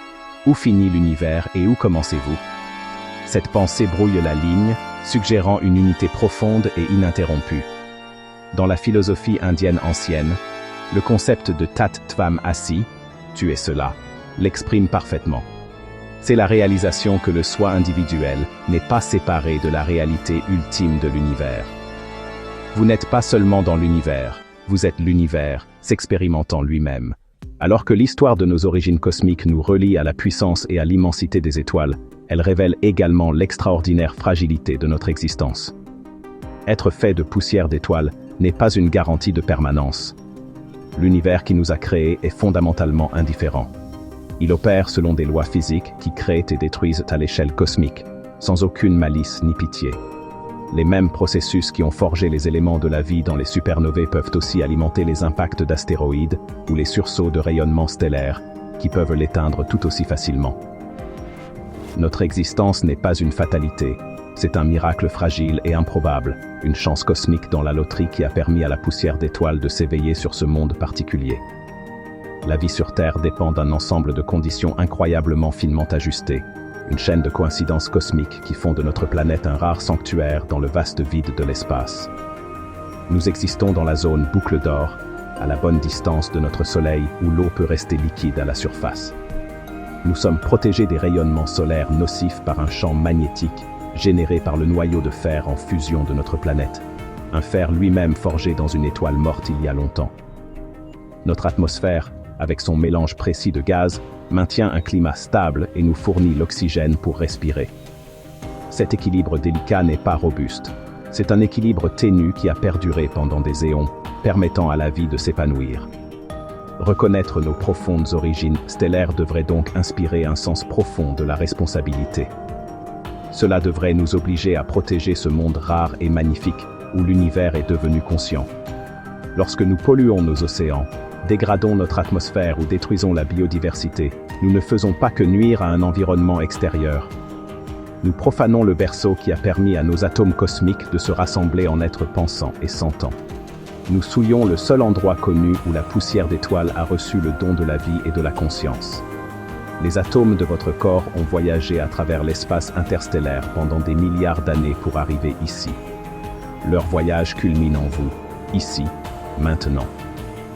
où finit l'univers et où commencez-vous? Cette pensée brouille la ligne, suggérant une unité profonde et ininterrompue. Dans la philosophie indienne ancienne, le concept de Tat Tvam Asi, tu es cela, l'exprime parfaitement. C'est la réalisation que le soi individuel n'est pas séparé de la réalité ultime de l'univers. Vous n'êtes pas seulement dans l'univers, vous êtes l'univers, s'expérimentant lui-même. Alors que l'histoire de nos origines cosmiques nous relie à la puissance et à l'immensité des étoiles, elle révèle également l'extraordinaire fragilité de notre existence. Être fait de poussière d'étoiles n'est pas une garantie de permanence. L'univers qui nous a créés est fondamentalement indifférent. Il opère selon des lois physiques qui créent et détruisent à l'échelle cosmique, sans aucune malice ni pitié. Les mêmes processus qui ont forgé les éléments de la vie dans les supernovées peuvent aussi alimenter les impacts d'astéroïdes ou les sursauts de rayonnement stellaire, qui peuvent l'éteindre tout aussi facilement. Notre existence n'est pas une fatalité, c'est un miracle fragile et improbable, une chance cosmique dans la loterie qui a permis à la poussière d'étoiles de s'éveiller sur ce monde particulier. La vie sur Terre dépend d'un ensemble de conditions incroyablement finement ajustées, une chaîne de coïncidences cosmiques qui font de notre planète un rare sanctuaire dans le vaste vide de l'espace. Nous existons dans la zone boucle d'or, à la bonne distance de notre Soleil où l'eau peut rester liquide à la surface. Nous sommes protégés des rayonnements solaires nocifs par un champ magnétique généré par le noyau de fer en fusion de notre planète, un fer lui-même forgé dans une étoile morte il y a longtemps. Notre atmosphère, avec son mélange précis de gaz, maintient un climat stable et nous fournit l'oxygène pour respirer. Cet équilibre délicat n'est pas robuste. C'est un équilibre ténu qui a perduré pendant des éons, permettant à la vie de s'épanouir. Reconnaître nos profondes origines stellaires devrait donc inspirer un sens profond de la responsabilité. Cela devrait nous obliger à protéger ce monde rare et magnifique où l'univers est devenu conscient. Lorsque nous polluons nos océans, dégradons notre atmosphère ou détruisons la biodiversité, nous ne faisons pas que nuire à un environnement extérieur. Nous profanons le berceau qui a permis à nos atomes cosmiques de se rassembler en êtres pensants et sentants. Nous souillons le seul endroit connu où la poussière d'étoiles a reçu le don de la vie et de la conscience. Les atomes de votre corps ont voyagé à travers l'espace interstellaire pendant des milliards d'années pour arriver ici. Leur voyage culmine en vous, ici, maintenant.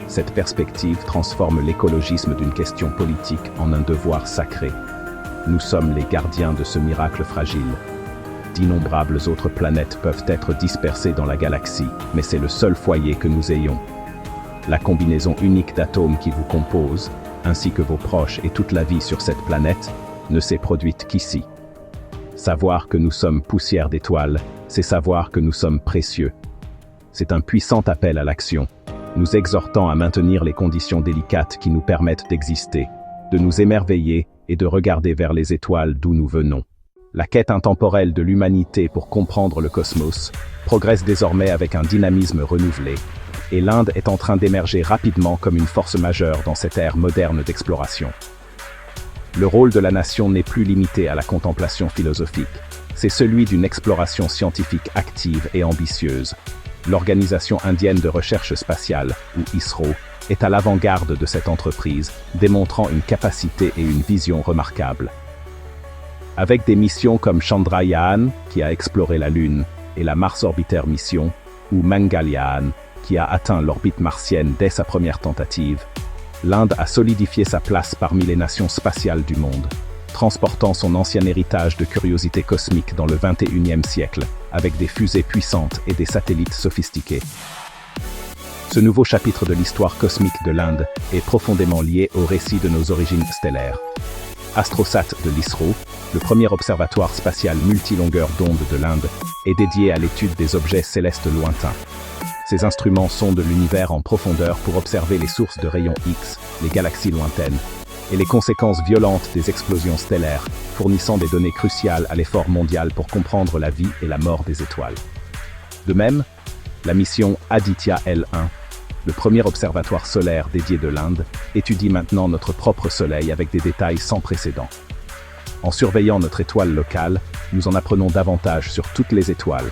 Cette perspective transforme l'écologisme d'une question politique en un devoir sacré. Nous sommes les gardiens de ce miracle fragile. D'innombrables autres planètes peuvent être dispersées dans la galaxie, mais c'est le seul foyer que nous ayons. La combinaison unique d'atomes qui vous compose, ainsi que vos proches et toute la vie sur cette planète, ne s'est produite qu'ici. Savoir que nous sommes poussière d'étoiles, c'est savoir que nous sommes précieux. C'est un puissant appel à l'action, nous exhortant à maintenir les conditions délicates qui nous permettent d'exister, de nous émerveiller et de regarder vers les étoiles d'où nous venons. La quête intemporelle de l'humanité pour comprendre le cosmos progresse désormais avec un dynamisme renouvelé, et l'Inde est en train d'émerger rapidement comme une force majeure dans cette ère moderne d'exploration. Le rôle de la nation n'est plus limité à la contemplation philosophique, c'est celui d'une exploration scientifique active et ambitieuse. L'Organisation indienne de recherche spatiale, ou ISRO, est à l'avant-garde de cette entreprise, démontrant une capacité et une vision remarquables. Avec des missions comme Chandrayaan, qui a exploré la Lune, et la Mars Orbiter Mission, ou Mangalyaan, qui a atteint l'orbite martienne dès sa première tentative, l'Inde a solidifié sa place parmi les nations spatiales du monde. transportant son ancien héritage de curiosité cosmique dans le XXIe siècle, avec des fusées puissantes et des satellites sophistiqués. Ce nouveau chapitre de l'histoire cosmique de l'Inde est profondément lié au récit de nos origines stellaires. Astrosat de l'ISRO, le premier observatoire spatial multilongueur d'onde de l'Inde, est dédié à l'étude des objets célestes lointains. Ces instruments sondent l'univers en profondeur pour observer les sources de rayons X, les galaxies lointaines, et les conséquences violentes des explosions stellaires, fournissant des données cruciales à l'effort mondial pour comprendre la vie et la mort des étoiles. De même, la mission Aditya L1, le premier observatoire solaire dédié de l'Inde, étudie maintenant notre propre Soleil avec des détails sans précédent. En surveillant notre étoile locale, nous en apprenons davantage sur toutes les étoiles,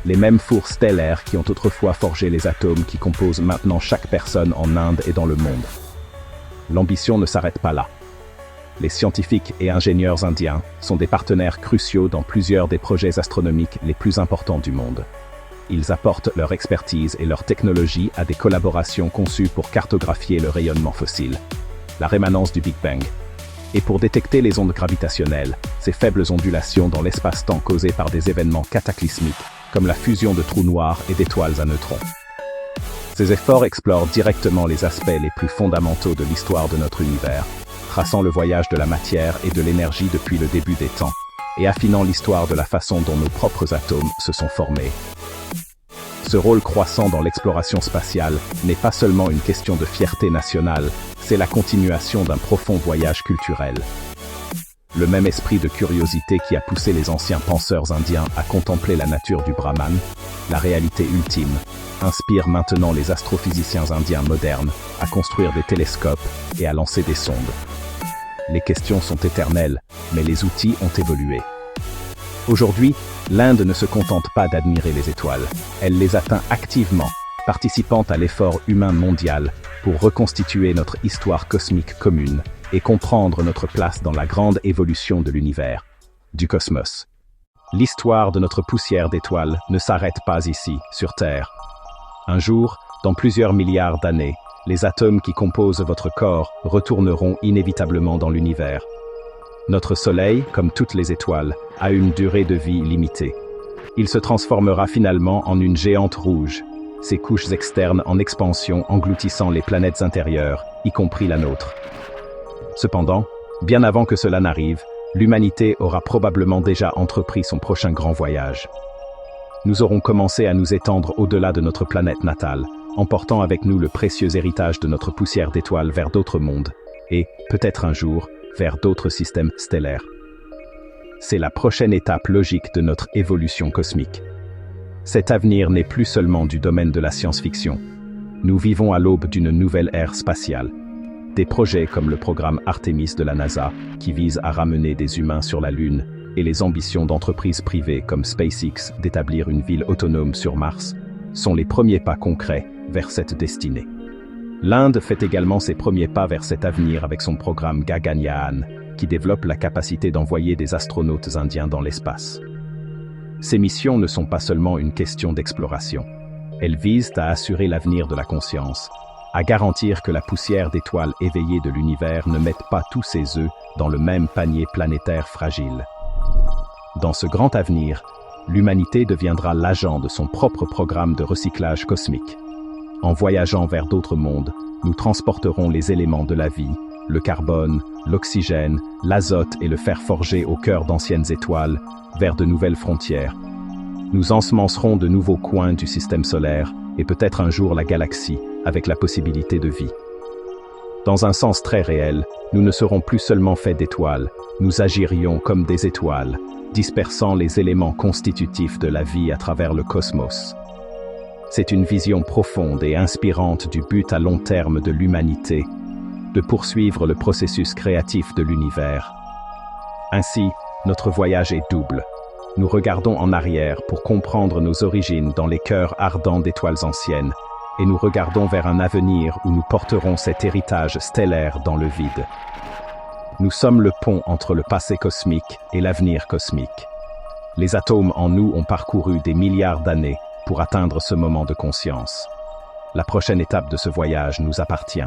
les mêmes fours stellaires qui ont autrefois forgé les atomes qui composent maintenant chaque personne en Inde et dans le monde. L'ambition ne s'arrête pas là. Les scientifiques et ingénieurs indiens sont des partenaires cruciaux dans plusieurs des projets astronomiques les plus importants du monde. Ils apportent leur expertise et leur technologie à des collaborations conçues pour cartographier le rayonnement fossile, la rémanence du Big Bang, et pour détecter les ondes gravitationnelles, ces faibles ondulations dans l'espace-temps causées par des événements cataclysmiques, comme la fusion de trous noirs et d'étoiles à neutrons. Ces efforts explorent directement les aspects les plus fondamentaux de l'histoire de notre univers, traçant le voyage de la matière et de l'énergie depuis le début des temps, et affinant l'histoire de la façon dont nos propres atomes se sont formés. Ce rôle croissant dans l'exploration spatiale n'est pas seulement une question de fierté nationale, c'est la continuation d'un profond voyage culturel. Le même esprit de curiosité qui a poussé les anciens penseurs indiens à contempler la nature du Brahman, la réalité ultime, inspire maintenant les astrophysiciens indiens modernes à construire des télescopes et à lancer des sondes. Les questions sont éternelles, mais les outils ont évolué. Aujourd'hui, l'Inde ne se contente pas d'admirer les étoiles, elle les atteint activement, participant à l'effort humain mondial pour reconstituer notre histoire cosmique commune et comprendre notre place dans la grande évolution de l'univers, du cosmos. L'histoire de notre poussière d'étoiles ne s'arrête pas ici, sur Terre. Un jour, dans plusieurs milliards d'années, les atomes qui composent votre corps retourneront inévitablement dans l'univers. Notre Soleil, comme toutes les étoiles, a une durée de vie limitée. Il se transformera finalement en une géante rouge, ses couches externes en expansion engloutissant les planètes intérieures, y compris la nôtre. Cependant, bien avant que cela n'arrive, l'humanité aura probablement déjà entrepris son prochain grand voyage. Nous aurons commencé à nous étendre au-delà de notre planète natale, emportant avec nous le précieux héritage de notre poussière d'étoiles vers d'autres mondes, et, peut-être un jour, vers d'autres systèmes stellaires. C'est la prochaine étape logique de notre évolution cosmique. Cet avenir n'est plus seulement du domaine de la science-fiction. Nous vivons à l'aube d'une nouvelle ère spatiale. Des projets comme le programme Artemis de la NASA, qui vise à ramener des humains sur la Lune, et les ambitions d'entreprises privées comme SpaceX d'établir une ville autonome sur Mars, sont les premiers pas concrets vers cette destinée. L'Inde fait également ses premiers pas vers cet avenir avec son programme Gaganyaan, qui développe la capacité d'envoyer des astronautes indiens dans l'espace. Ces missions ne sont pas seulement une question d'exploration. Elles visent à assurer l'avenir de la conscience, à garantir que la poussière d'étoiles éveillées de l'univers ne mette pas tous ses œufs dans le même panier planétaire fragile. Dans ce grand avenir, l'humanité deviendra l'agent de son propre programme de recyclage cosmique. En voyageant vers d'autres mondes, nous transporterons les éléments de la vie, le carbone, l'oxygène, l'azote et le fer forgé au cœur d'anciennes étoiles, vers de nouvelles frontières. Nous ensemencerons de nouveaux coins du système solaire et peut-être un jour la galaxie, avec la possibilité de vie. Dans un sens très réel, nous ne serons plus seulement faits d'étoiles, nous agirions comme des étoiles, dispersant les éléments constitutifs de la vie à travers le cosmos. C'est une vision profonde et inspirante du but à long terme de l'humanité, de poursuivre le processus créatif de l'univers. Ainsi, notre voyage est double. Nous regardons en arrière pour comprendre nos origines dans les cœurs ardents d'étoiles anciennes, et nous regardons vers un avenir où nous porterons cet héritage stellaire dans le vide. Nous sommes le pont entre le passé cosmique et l'avenir cosmique. Les atomes en nous ont parcouru des milliards d'années pour atteindre ce moment de conscience. La prochaine étape de ce voyage nous appartient.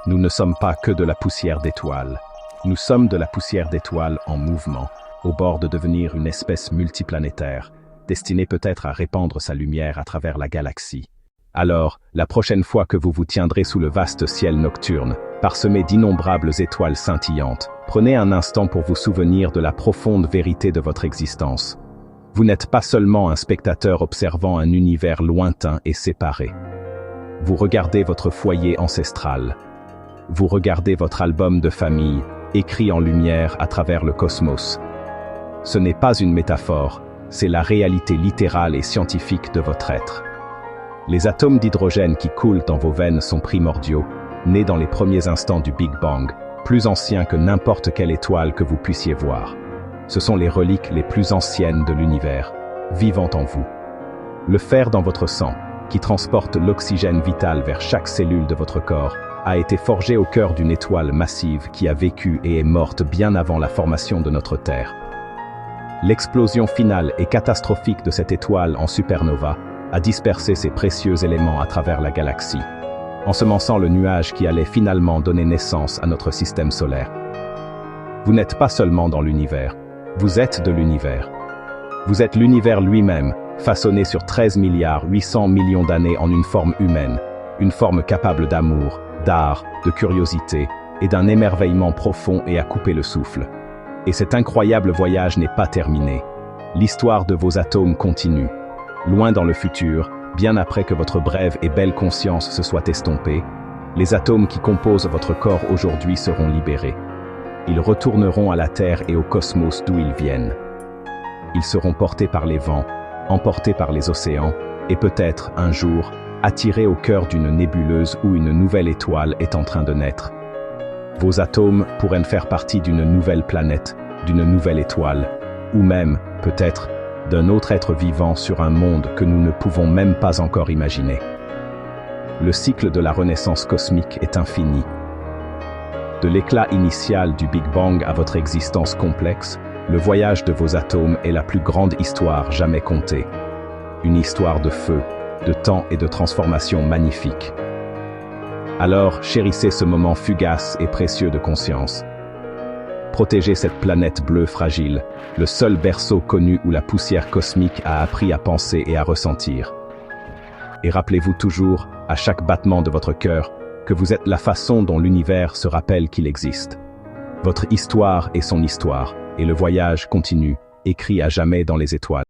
Nous ne sommes pas que de la poussière d'étoiles. Nous sommes de la poussière d'étoiles en mouvement, au bord de devenir une espèce multiplanétaire, destinée peut-être à répandre sa lumière à travers la galaxie. Alors, la prochaine fois que vous vous tiendrez sous le vaste ciel nocturne, parsemé d'innombrables étoiles scintillantes, prenez un instant pour vous souvenir de la profonde vérité de votre existence. Vous n'êtes pas seulement un spectateur observant un univers lointain et séparé. Vous regardez votre foyer ancestral. Vous regardez votre album de famille, écrit en lumière à travers le cosmos. Ce n'est pas une métaphore, c'est la réalité littérale et scientifique de votre être. Les atomes d'hydrogène qui coulent dans vos veines sont primordiaux, nés dans les premiers instants du Big Bang, plus anciens que n'importe quelle étoile que vous puissiez voir. Ce sont les reliques les plus anciennes de l'univers, vivant en vous. Le fer dans votre sang, qui transporte l'oxygène vital vers chaque cellule de votre corps, a été forgé au cœur d'une étoile massive qui a vécu et est morte bien avant la formation de notre Terre. L'explosion finale et catastrophique de cette étoile en supernova a dispersé ces précieux éléments à travers la galaxie, ensemençant le nuage qui allait finalement donner naissance à notre système solaire. Vous n'êtes pas seulement dans l'univers, vous êtes de l'univers. Vous êtes l'univers lui-même, façonné sur 13 800 millions d'années en une forme humaine, une forme capable d'amour, d'art, de curiosité et d'un émerveillement profond et à couper le souffle. Et cet incroyable voyage n'est pas terminé. L'histoire de vos atomes continue. Loin dans le futur, bien après que votre brève et belle conscience se soient estompées, les atomes qui composent votre corps aujourd'hui seront libérés. Ils retourneront à la Terre et au cosmos d'où ils viennent. Ils seront portés par les vents, emportés par les océans, et peut-être, un jour, attirés au cœur d'une nébuleuse où une nouvelle étoile est en train de naître. Vos atomes pourraient faire partie d'une nouvelle planète, d'une nouvelle étoile, ou même, peut-être, d'un autre être vivant sur un monde que nous ne pouvons même pas encore imaginer. Le cycle de la renaissance cosmique est infini. De l'éclat initial du Big Bang à votre existence complexe, le voyage de vos atomes est la plus grande histoire jamais contée. Une histoire de feu, de temps et de transformation magnifique. Alors, chérissez ce moment fugace et précieux de conscience. Protégez cette planète bleue fragile, le seul berceau connu où la poussière cosmique a appris à penser et à ressentir. Et rappelez-vous toujours, à chaque battement de votre cœur, que vous êtes la façon dont l'univers se rappelle qu'il existe. Votre histoire est son histoire, et le voyage continue, écrit à jamais dans les étoiles.